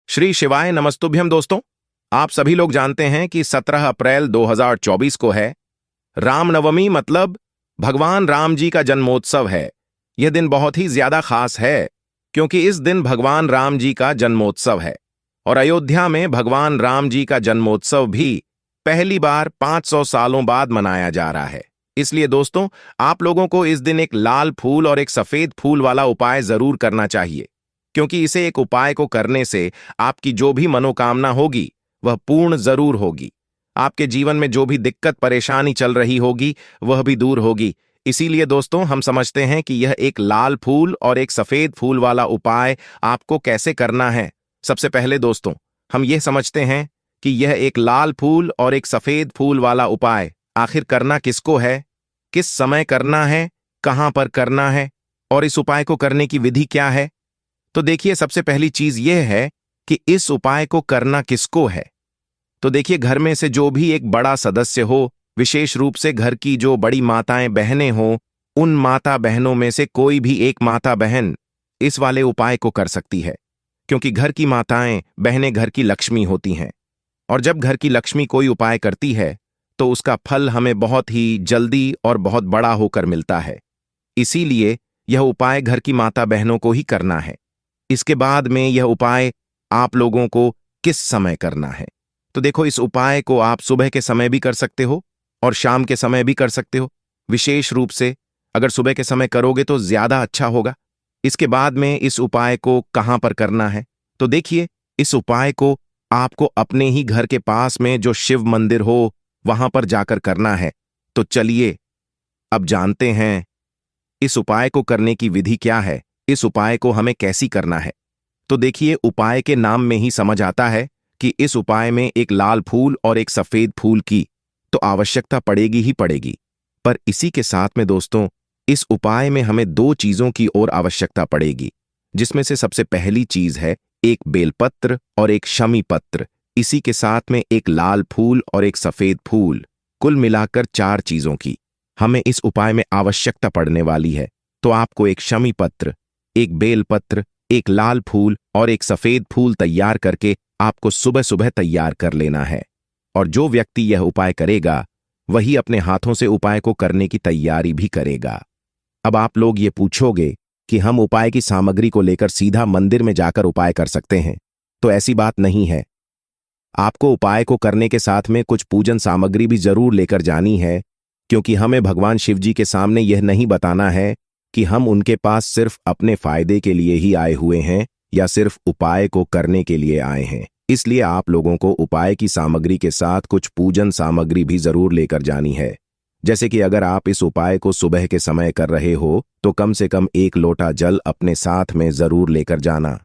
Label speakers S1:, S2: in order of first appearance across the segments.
S1: श्री शिवाय नमस्तुभ्यम दोस्तों। आप सभी लोग जानते हैं कि 17 अप्रैल 2024 को है रामनवमी, मतलब भगवान राम जी का जन्मोत्सव है। यह दिन बहुत ही ज्यादा खास है क्योंकि इस दिन भगवान राम जी का जन्मोत्सव है और अयोध्या में भगवान राम जी का जन्मोत्सव भी पहली बार 500 सालों बाद मनाया जा रहा है। इसलिए दोस्तों, आप लोगों को इस दिन एक लाल फूल और एक सफेद फूल वाला उपाय जरूर करना चाहिए, क्योंकि इसे एक उपाय को करने से आपकी जो भी मनोकामना होगी वह पूर्ण जरूर होगी। आपके जीवन में जो भी दिक्कत परेशानी चल रही होगी वह भी दूर होगी। इसीलिए दोस्तों, हम समझते हैं कि यह एक लाल फूल और एक सफेद फूल वाला उपाय आपको कैसे करना है। सबसे पहले दोस्तों, हम यह समझते हैं कि यह एक लाल फूल और एक सफेद फूल वाला उपाय आखिर करना किसको है, किस समय करना है, कहां पर करना है और इस उपाय को करने की विधि क्या है। तो देखिए, सबसे पहली चीज यह है कि इस उपाय को करना किसको है। तो देखिए, घर में से जो भी एक बड़ा सदस्य हो, विशेष रूप से घर की जो बड़ी माताएं बहनें हो, उन माता बहनों में से कोई भी एक माता बहन इस वाले उपाय को कर सकती है, क्योंकि घर की माताएं बहनें घर की लक्ष्मी होती हैं और जब घर की लक्ष्मी कोई उपाय करती है तो उसका फल हमें बहुत ही जल्दी और बहुत बड़ा होकर मिलता है। इसीलिए यह उपाय घर की माता बहनों को ही करना है। इसके बाद में यह उपाय आप लोगों को किस समय करना है। तो देखो, इस उपाय को आप सुबह के समय भी कर सकते हो और शाम के समय भी कर सकते हो। विशेष रूप से अगर सुबह के समय करोगे तो ज्यादा अच्छा होगा। इसके बाद में इस उपाय को कहां पर करना है, तो देखिए, इस उपाय को आपको अपने ही घर के पास में जो शिव मंदिर हो वहां पर जाकर करना है। तो चलिए अब जानते हैं इस उपाय को करने की विधि क्या है, इस उपाय को हमें कैसी करना है। तो देखिए, उपाय के नाम में ही समझ आता है कि इस उपाय में एक लाल फूल और एक सफेद फूल की तो आवश्यकता पड़ेगी ही पड़ेगी। पर इसी के साथ में दोस्तों, इस उपाय में हमें दो चीजों की और आवश्यकता पड़ेगी, जिसमें से सबसे पहली चीज है एक बेलपत्र और एक शमी पत्र। इसी के साथ में एक लाल फूल और एक सफेद फूल। कुल मिलाकर 4 चीजों की हमें इस उपाय में आवश्यकता पड़ने वाली है। तो आपको एक शमी पत्र, एक बेलपत्र, एक लाल फूल और एक सफेद फूल तैयार करके आपको सुबह सुबह तैयार कर लेना है। और जो व्यक्ति यह उपाय करेगा वही अपने हाथों से उपाय को करने की तैयारी भी करेगा। अब आप लोग ये पूछोगे कि हम उपाय की सामग्री को लेकर सीधा मंदिर में जाकर उपाय कर सकते हैं। तो ऐसी बात नहीं है। आपको उपाय को करने के साथ में कुछ पूजन सामग्री भी जरूर लेकर जानी है, क्योंकि हमें भगवान शिव जी के सामने यह नहीं बताना है कि हम उनके पास सिर्फ अपने फायदे के लिए ही आए हुए हैं या सिर्फ उपाय को करने के लिए आए हैं। इसलिए आप लोगों को उपाय की सामग्री के साथ कुछ पूजन सामग्री भी जरूर लेकर जानी है। जैसे कि अगर आप इस उपाय को सुबह के समय कर रहे हो तो कम से कम 1 लोटा जल अपने साथ में जरूर लेकर जाना।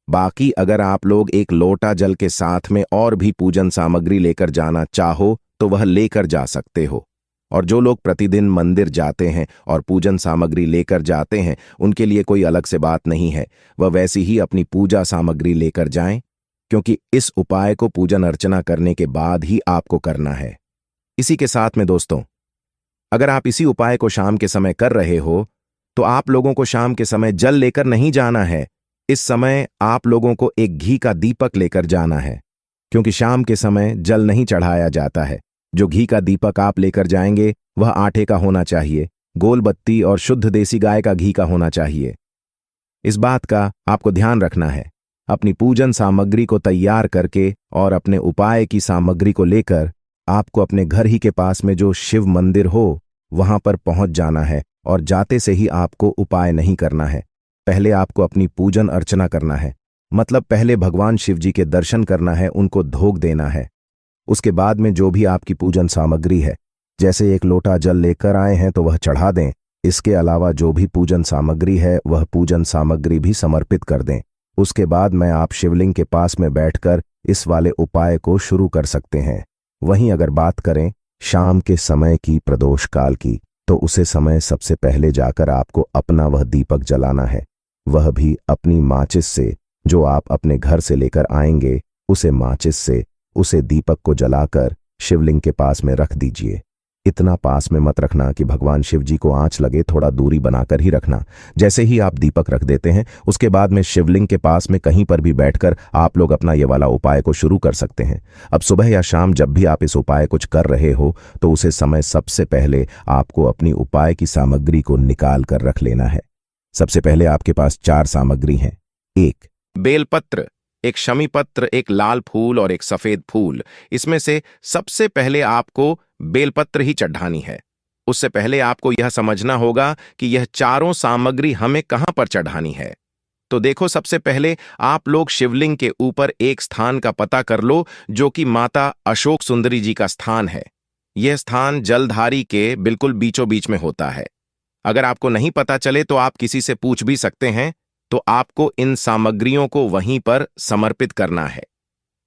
S1: बाकी अगर आप लोग 1 लोटा जल के साथ में और भी पूजन सामग्री लेकर जाना चाहो तो वह लेकर जा सकते हो। और जो लोग प्रतिदिन मंदिर जाते हैं और पूजन सामग्री लेकर जाते हैं, उनके लिए कोई अलग से बात नहीं है। वह वैसी ही अपनी पूजा सामग्री लेकर जाएं, क्योंकि इस उपाय को पूजन अर्चना करने के बाद ही आपको करना है। इसी के साथ में दोस्तों, अगर आप इसी उपाय को शाम के समय कर रहे हो तो आप लोगों को शाम के समय जल लेकर नहीं जाना है। इस समय आप लोगों को एक घी का दीपक लेकर जाना है, क्योंकि शाम के समय जल नहीं चढ़ाया जाता है। जो घी का दीपक आप लेकर जाएंगे वह आटे का होना चाहिए, गोल बत्ती और शुद्ध देसी गाय का घी का होना चाहिए। इस बात का आपको ध्यान रखना है। अपनी पूजन सामग्री को तैयार करके और अपने उपाय की सामग्री को लेकर आपको अपने घर ही के पास में जो शिव मंदिर हो वहां पर पहुंच जाना है। और जाते से ही आपको उपाय नहीं करना है। पहले आपको अपनी पूजन अर्चना करना है, मतलब पहले भगवान शिव जी के दर्शन करना है, उनको धोख देना है। उसके बाद में जो भी आपकी पूजन सामग्री है, जैसे 1 लोटा जल लेकर आए हैं तो वह चढ़ा दें। इसके अलावा जो भी पूजन सामग्री है वह पूजन सामग्री भी समर्पित कर दें। उसके बाद में आप शिवलिंग के पास में बैठकर इस वाले उपाय को शुरू कर सकते हैं। वहीं अगर बात करें शाम के समय की, प्रदोष काल की, तो उसे समय सबसे पहले जाकर आपको अपना वह दीपक जलाना है, वह भी अपनी माचिस से। जो आप अपने घर से लेकर आएंगे उसे माचिस से उसे दीपक को जलाकर शिवलिंग के पास में रख दीजिए।
S2: इतना पास में मत रखना कि भगवान शिव जी को आंच लगे, थोड़ा दूरी बनाकर ही रखना। जैसे ही आप दीपक रख देते हैं, उसके बाद में शिवलिंग के पास में कहीं पर भी बैठकर आप लोग अपना ये वाला उपाय को शुरू कर सकते हैं। अब सुबह या शाम जब भी आप इस उपाय कुछ कर रहे हो तो उसे समय सबसे पहले आपको अपनी उपाय की सामग्री को निकाल कर रख लेना है। सबसे पहले आपके पास 4 सामग्री हैं। 1
S1: बेलपत्र, एक शमी पत्र, एक लाल फूल और एक सफेद फूल। इसमें से सबसे पहले आपको बेलपत्र ही चढ़ानी है। उससे पहले आपको यह समझना होगा कि यह चारों सामग्री हमें कहां पर चढ़ानी है। तो देखो, सबसे पहले आप लोग शिवलिंग के ऊपर एक स्थान का पता कर लो जो कि माता अशोक सुंदरी जी का स्थान है। यह स्थान जलधारी के बिल्कुल बीचों बीच में होता है। अगर आपको नहीं पता चले तो आप किसी से पूछ भी सकते हैं। तो आपको इन सामग्रियों को वहीं पर समर्पित करना है।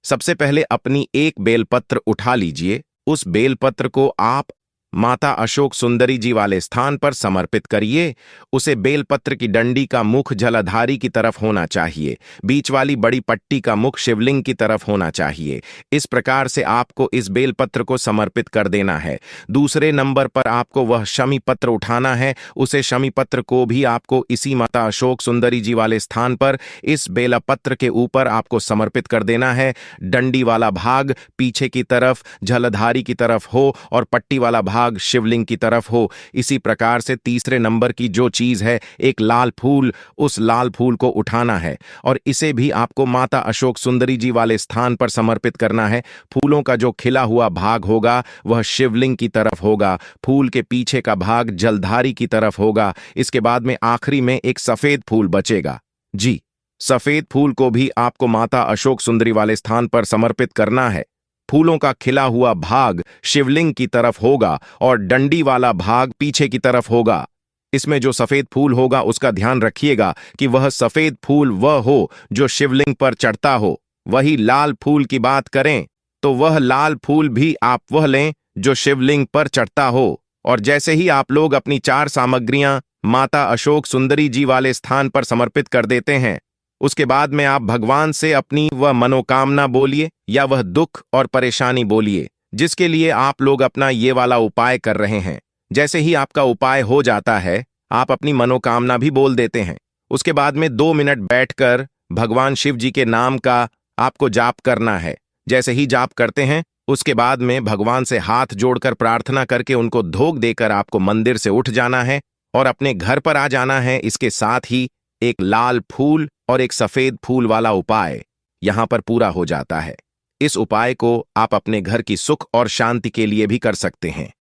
S1: सबसे पहले अपनी एक बेलपत्र उठा लीजिए। उस बेलपत्र को आप माता अशोक सुंदरी जी वाले स्थान पर समर्पित करिए। उसे बेलपत्र की डंडी का मुख जलधारी की तरफ होना चाहिए। बीच वाली बड़ी पट्टी का मुख शिवलिंग की तरफ होना चाहिए। इस प्रकार से आपको इस बेलपत्र को समर्पित कर देना है। दूसरे नंबर पर आपको वह शमी पत्र उठाना है। उसे शमी पत्र को भी आपको इसी माता अशोक सुंदरी जी वाले स्थान पर इस बेलपत्र के ऊपर आपको समर्पित कर देना है। डंडी वाला भाग पीछे की तरफ जलधारी की तरफ हो और पट्टी वाला भाग शिवलिंग की तरफ हो। इसी प्रकार से तीसरे नंबर की जो चीज है, एक लाल फूल, उस लाल फूल को उठाना है और इसे भी आपको माता अशोक सुंदरी जी वाले स्थान पर समर्पित करना है। फूलों का जो खिला हुआ भाग होगा वह शिवलिंग की तरफ होगा। फूल के पीछे का भाग जलधारी की तरफ होगा। इसके बाद में आखिरी में एक सफेद फूल बचेगा। जी, सफेद फूल को भी आपको माता अशोक सुंदरी वाले स्थान पर समर्पित करना है। फूलों का खिला हुआ भाग शिवलिंग की तरफ होगा और डंडी वाला भाग पीछे की तरफ होगा। इसमें जो सफेद फूल होगा उसका ध्यान रखिएगा कि वह सफेद फूल वह हो जो शिवलिंग पर चढ़ता हो। वही लाल फूल की बात करें तो वह लाल फूल भी आप वह लें जो शिवलिंग पर चढ़ता हो। और जैसे ही आप लोग अपनी 4 सामग्रियां माता अशोक सुंदरी जी वाले स्थान पर समर्पित कर देते हैं, उसके बाद में आप भगवान से अपनी वह मनोकामना बोलिए या वह दुख और परेशानी बोलिए जिसके लिए आप लोग अपना ये वाला उपाय कर रहे हैं। जैसे ही आपका उपाय हो जाता है, आप अपनी मनोकामना भी बोल देते हैं। उसके बाद में 2 मिनट बैठकर भगवान शिव जी के नाम का आपको जाप करना है। जैसे ही जाप करते हैं, उसके बाद में भगवान से हाथ जोड़कर प्रार्थना करके उनको धोख देकर आपको मंदिर से उठ जाना है और अपने घर पर आ जाना है। इसके साथ ही एक लाल फूल और एक सफेद फूल वाला उपाय यहां पर पूरा हो जाता है। इस उपाय को आप अपने घर की सुख और शांति के लिए भी कर सकते हैं,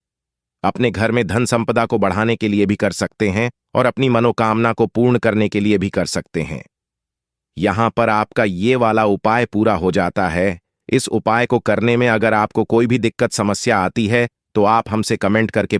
S1: अपने घर में धन संपदा को बढ़ाने के लिए भी कर सकते हैं और अपनी मनोकामना को पूर्ण करने के लिए भी कर सकते हैं। यहां पर आपका ये वाला उपाय पूरा हो जाता है। इस उपाय को करने में अगर आपको कोई भी दिक्कत समस्या आती है तो आप हमसे कमेंट करके